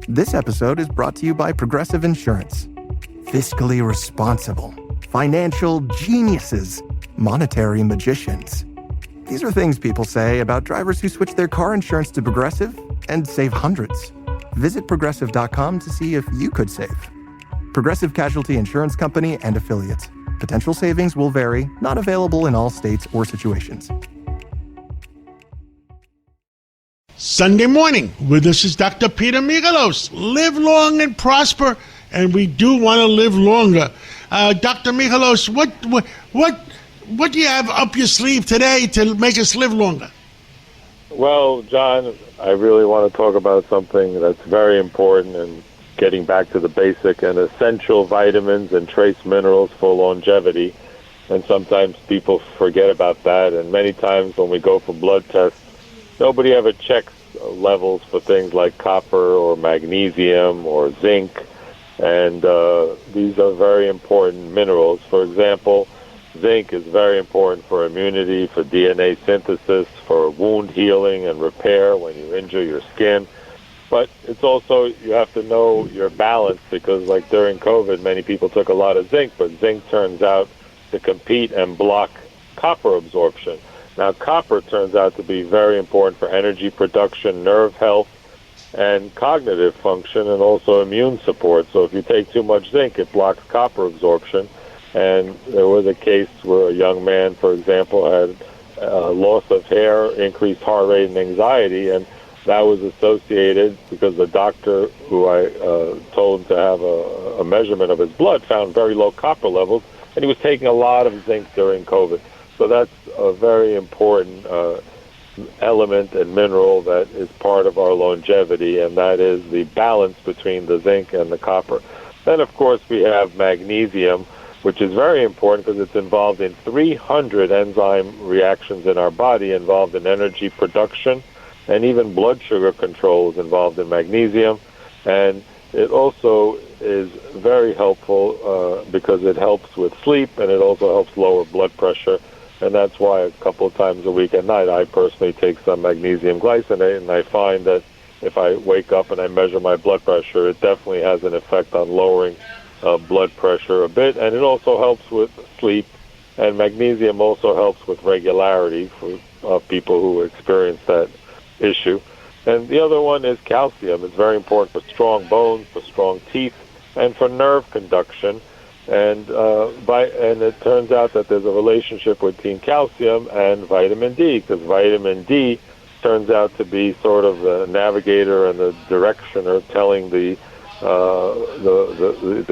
This episode is brought to you by Progressive Insurance. Fiscally responsible, financial geniuses, monetary magicians. These are things people say about drivers who switch their car insurance to Progressive and save hundreds. Visit Progressive.com to see if you could save. Progressive Casualty Insurance Company and Affiliates. Potential savings will vary, not available in all states or situations. Sunday morning, with us is Dr. Peter Michalos. Live long and prosper, and we do want to live longer. Dr. Michalos, what do you have up your sleeve today to make us live longer? Well, John, I really want to talk about something that's very important and getting back to the basic and essential vitamins and trace minerals for longevity. And sometimes people forget about that. And many times when we go for blood tests, nobody ever checks levels for things like copper or magnesium or zinc. And these are very important minerals. For example, zinc is very important for immunity, for DNA synthesis, for wound healing and repair when you injure your skin. But it's also, you have to know your balance, because like during COVID, many people took a lot of zinc, but zinc turns out to compete and block copper absorption. Now, copper turns out to be very important for energy production, nerve health, and cognitive function, and also immune support. So if you take too much zinc, it blocks copper absorption. And there was a case where a young man, for example, had loss of hair, increased heart rate, and anxiety, and that was associated because the doctor who I told him to have a measurement of his blood found very low copper levels, and he was taking a lot of zinc during COVID. So that's a very important element and mineral that is part of our longevity, and that is the balance between the zinc and the copper. Then, of course, we have magnesium, which is very important because it's involved in 300 enzyme reactions in our body, involved in energy production, and even blood sugar control is involved in magnesium. And it also is very helpful because it helps with sleep, and it also helps lower blood pressure. And that's why a couple of times a week at night, I personally take some magnesium glycinate, and I find that if I wake up and I measure my blood pressure, it definitely has an effect on lowering blood pressure a bit. And it also helps with sleep, and magnesium also helps with regularity for people who experience that issue. And the other one is calcium. It's very important for strong bones, for strong teeth, and for nerve conduction. And it turns out that there's a relationship between calcium and vitamin D, because vitamin D turns out to be sort of the navigator and the directioner, telling the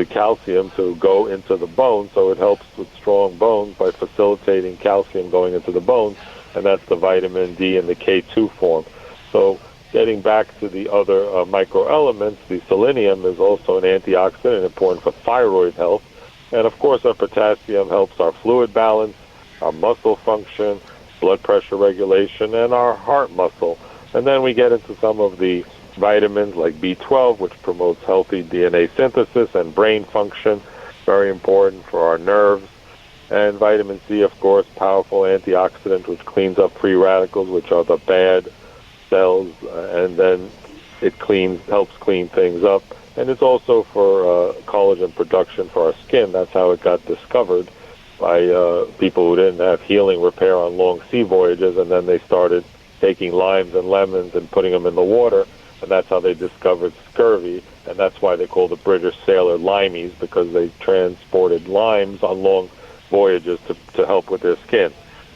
calcium to go into the bone. So it helps with strong bones by facilitating calcium going into the bones, and that's the vitamin D in the K2 form. So getting back to the other microelements, the selenium is also an antioxidant and important for thyroid health. And of course, our potassium helps our fluid balance, our muscle function, blood pressure regulation, and our heart muscle. And then we get into some of the vitamins like B12, which promotes healthy DNA synthesis and brain function, very important for our nerves. And vitamin C, of course, powerful antioxidant, which cleans up free radicals, which are the bad cells, and then it helps clean things up. And it's also for collagen production for our skin. That's how it got discovered by people who didn't have healing repair on long sea voyages, and then they started taking limes and lemons and putting them in the water, and that's how they discovered scurvy, and that's why they call the British sailor limeys, because they transported limes on long voyages to help with their skin.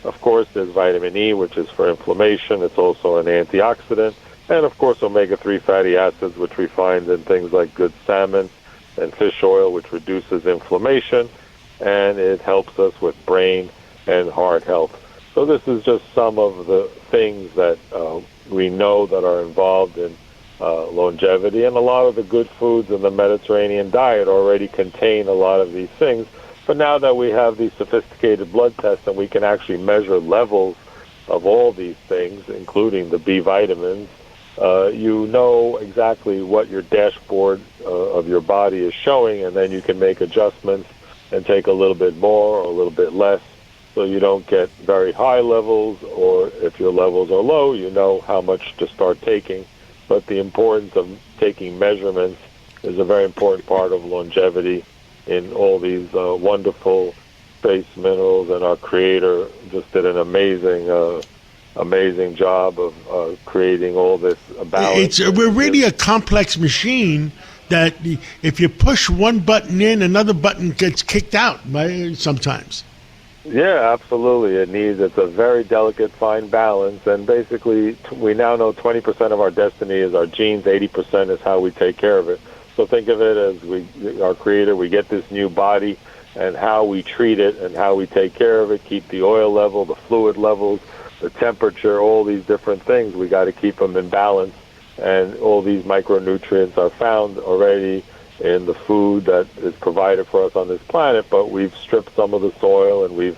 Of course, there's vitamin E, which is for inflammation. It's also an antioxidant. And, of course, omega-3 fatty acids, which we find in things like good salmon and fish oil, which reduces inflammation, and it helps us with brain and heart health. So this is just some of the things that we know that are involved in longevity, and a lot of the good foods in the Mediterranean diet already contain a lot of these things. But now that we have these sophisticated blood tests and we can actually measure levels of all these things, including the B vitamins, you know exactly what your dashboard of your body is showing, and then you can make adjustments and take a little bit more or a little bit less, so you don't get very high levels, or if your levels are low, you know how much to start taking but the importance of taking measurements is a very important part of longevity in all these wonderful trace minerals. And our creator just did an amazing job of creating all this balance. We're really a complex machine that if you push one button in, another button gets kicked out sometimes. Yeah, absolutely. It's a very delicate, fine balance. And basically, we now know 20% of our destiny is our genes, 80% is how we take care of it. So think of it as our creator, we get this new body, and how we treat it and how we take care of it, keep the oil level, the fluid levels, the temperature, all these different things. We got to keep them in balance. And all these micronutrients are found already in the food that is provided for us on this planet, but we've stripped some of the soil, and we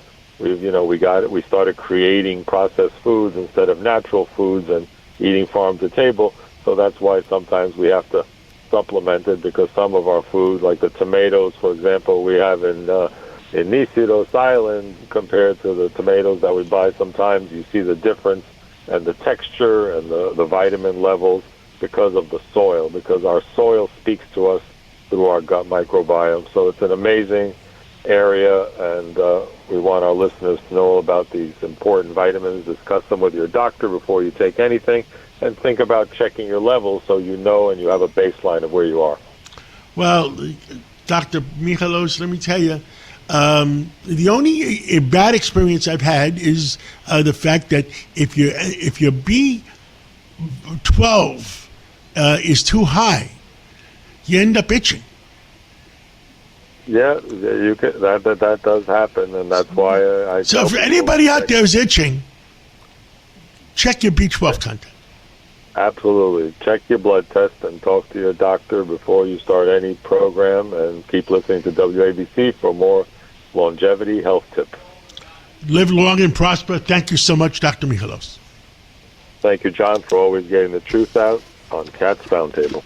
started creating processed foods instead of natural foods and eating farm to table. So that's why sometimes we have to supplement it, because some of our food, like the tomatoes, for example, we have in Niceros Island, compared to the tomatoes that we buy, sometimes you see the difference and the texture and the vitamin levels because of the soil, because our soil speaks to us through our gut microbiome. So it's an amazing area, and we want our listeners to know about these important vitamins. Discuss them with your doctor before you take anything, and think about checking your levels so you know and you have a baseline of where you are. Well, Dr. Michalos, let me tell you, the only bad experience I've had is the fact that if your B12 is too high, you end up itching. Yeah, you can, that does happen, and that's why I. So, if anybody out there is itching, check your B12 content. Absolutely, check your blood test and talk to your doctor before you start any program, and keep listening to WABC for more longevity health tips. Live long and prosper. Thank you so much, Dr. Michalos. Thank you, John, for always getting the truth out on Cat's Roundtable.